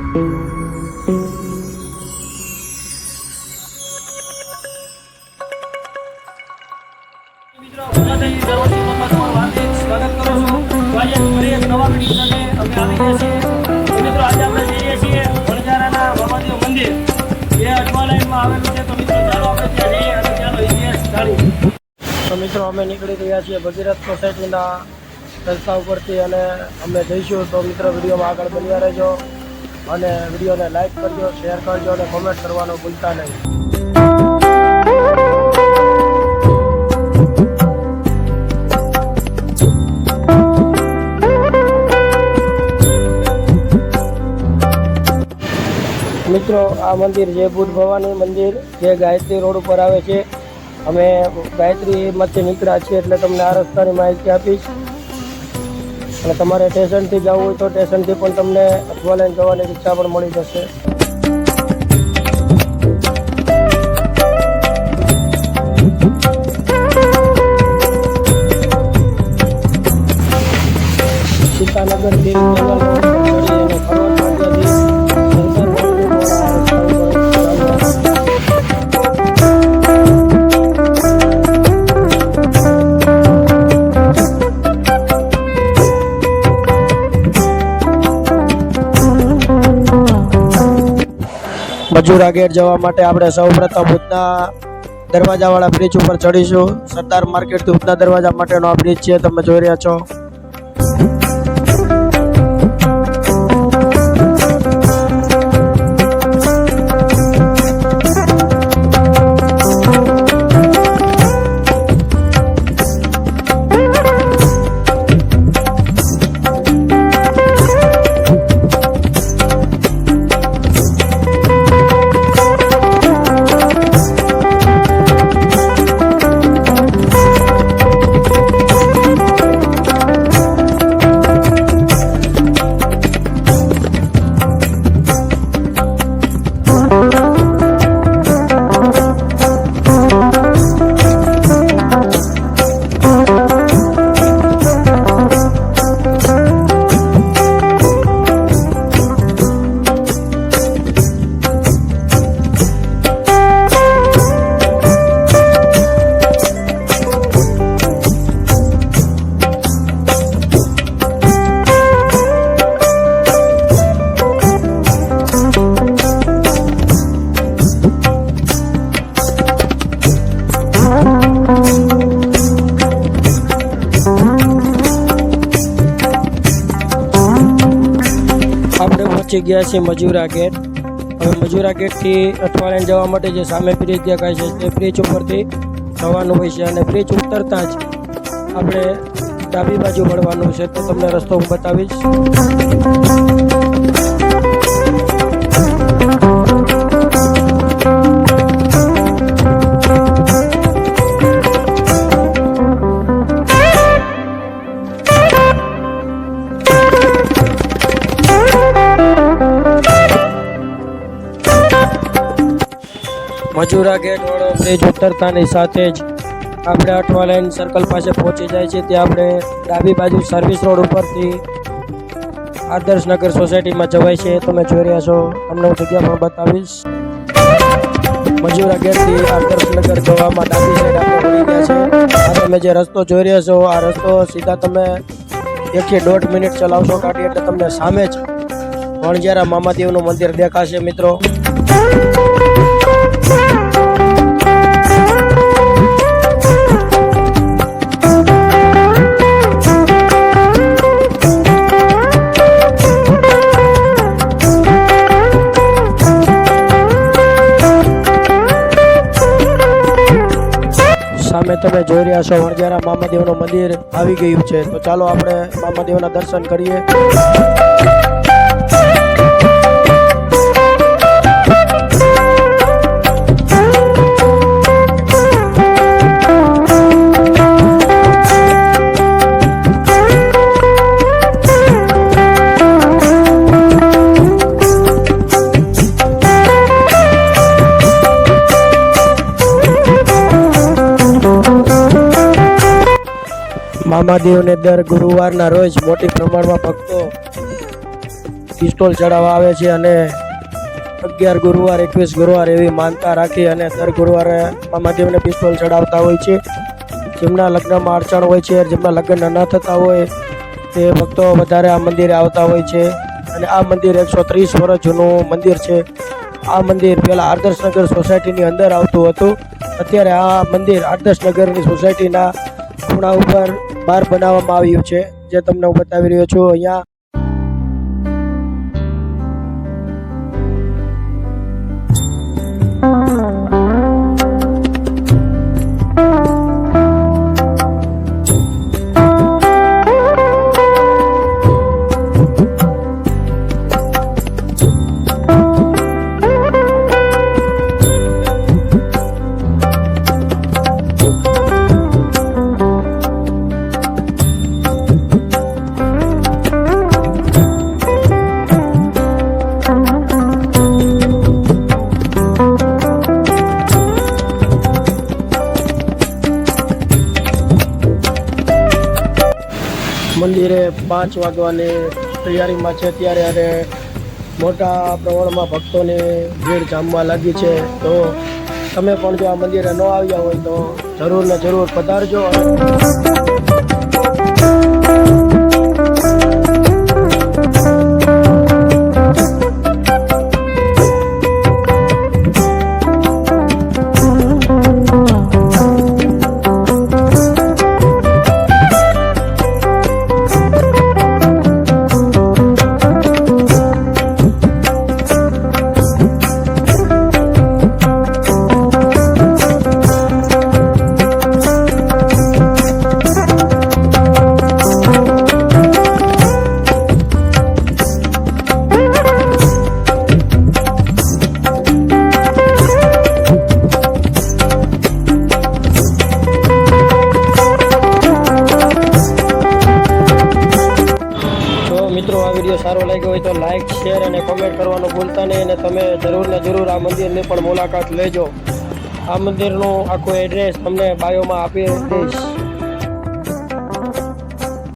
મિત્રો અમે નીકળી રહ્યા છીએ ભગીરથ સોસાયટીના રસ્તા ઉપરથી અને અમે જઈશું. તો મિત્રો વિડીયોમાં આગળ બન્યા રહેજો અને વિડીયોને લાઈક કરજો, શેર કરજો અને કોમેન્ટ કરવાનું ભૂલતા નહીં. મિત્રો આ મંદિર છે બુદ્ધ ભવાની મંદિર, જે ગાયત્રી રોડ ઉપર આવે છે. અમે ગાયત્રીમાંથી નીકળ્યા છીએ એટલે તમને આ રસ્તાની માહિતી આપીશ. અને તમારે સ્ટેશનથી જવું હોય તો સ્ટેશનથી પણ તમને અઠવાલાઈન જવાની રિક્ષા પણ મળી જશે. સીતાનગરથી મજૂરા ગેટ જવા માટે આપણે સૌપ્રથમ ઉધના દરવાજાવાળા બ્રિજ ઉપર ચડીશું. સરદાર માર્કેટથી ઉધના દરવાજા માટેનો આ બ્રિજ છે, તમે જોઈ રહ્યા છો. પહોંચી ગયા છીએ મજૂરા ગેટ. હવે મજૂરા ગેટથી અઠવાલાઈન જવા માટે જે સામે બ્રિજ દેખાય છે તે બ્રિજ ઉપરથી જવાનું હોય છે અને બ્રિજ ઉતરતા જ આપણે ડાબી બાજુ વળવાનું છે. તો તમને રસ્તો હું બતાવીશ. મજૂરા ગેટ વાળો બ્રિજ ઉતરતાની સાથે જ આપણે અઠવાલાઈન સર્કલ પાસે પહોંચી જાય છે. ત્યાં આપણે ડાબી બાજુ સર્વિસ રોડ ઉપરથી આદર્શનગર સોસાયટીમાં જવાય છે. તમે જોઈ રહ્યા છો, તમને હું જગ્યા પણ બતાવીશ. મજૂરા ગેટથી આદર્શનગર જવામાં ડાબી સાઈડ આપણે વળી ગયા છે. આ તમે જે રસ્તો જોઈ રહ્યા છો, આ રસ્તો સીધા તમે 1 થી 1.5 મિનિટ ચલાવશો ગાડી એટલે તમને સામે જ વણઝારા મામાદેવનું મંદિર દેખાશે. મિત્રો સામે તમે જોઈ રહ્યા છો વણઝારા મામાદેવનું મંદિર આવી ગયું છે. તો ચાલો આપણે મામાદેવના દર્શન કરીએ. મામાદેવને દર ગુરુવારના રોજ મોટી પ્રમાણમાં ભક્તો પિસ્તોલ ચડાવવા આવે છે અને 11 ગુરુવાર 21 ગુરુવાર એવી માનતા રાખી અને દર ગુરુવારે આ મહાદેવને પિસ્તોલ ચડાવતા હોય છે. જેમના લગ્નમાં અડચણ હોય છે, જેમના લગ્ન ન થતા હોય તે ભક્તો વધારે આ મંદિરે આવતા હોય છે. અને આ મંદિર 130 વર્ષ જૂનું મંદિર છે. આ મંદિર પહેલાં આદર્શનગર સોસાયટીની અંદર આવતું હતું. અત્યારે આ મંદિર આદર્શનગરની સોસાયટીના ખૂણા ઉપર બહાર બનાવવામાં આવ્યું છે, જે તમને હું બતાવી રહ્યો છું. અહીંયા મંદિરે 5 વાગવાની તૈયારીમાં છે ત્યારે અને મોટા પ્રમાણમાં ભક્તોની ભીડ જામવા લાગી છે. તો તમે પણ જો આ મંદિરે ન આવ્યા હોય તો જરૂર ને જરૂર પધારજો. મિત્રો આ વિડીયો સારો લાગ્યો હોય તો લાઈક, શેર અને કોમેન્ટ કરવાનું ભૂલતા નહીં. અને તમે જરૂર ને જરૂર આ મંદિરની પણ મુલાકાત લેજો. આ મંદિરનું આખું એડ્રેસ તમને બાયોમાં આપી દઈશ.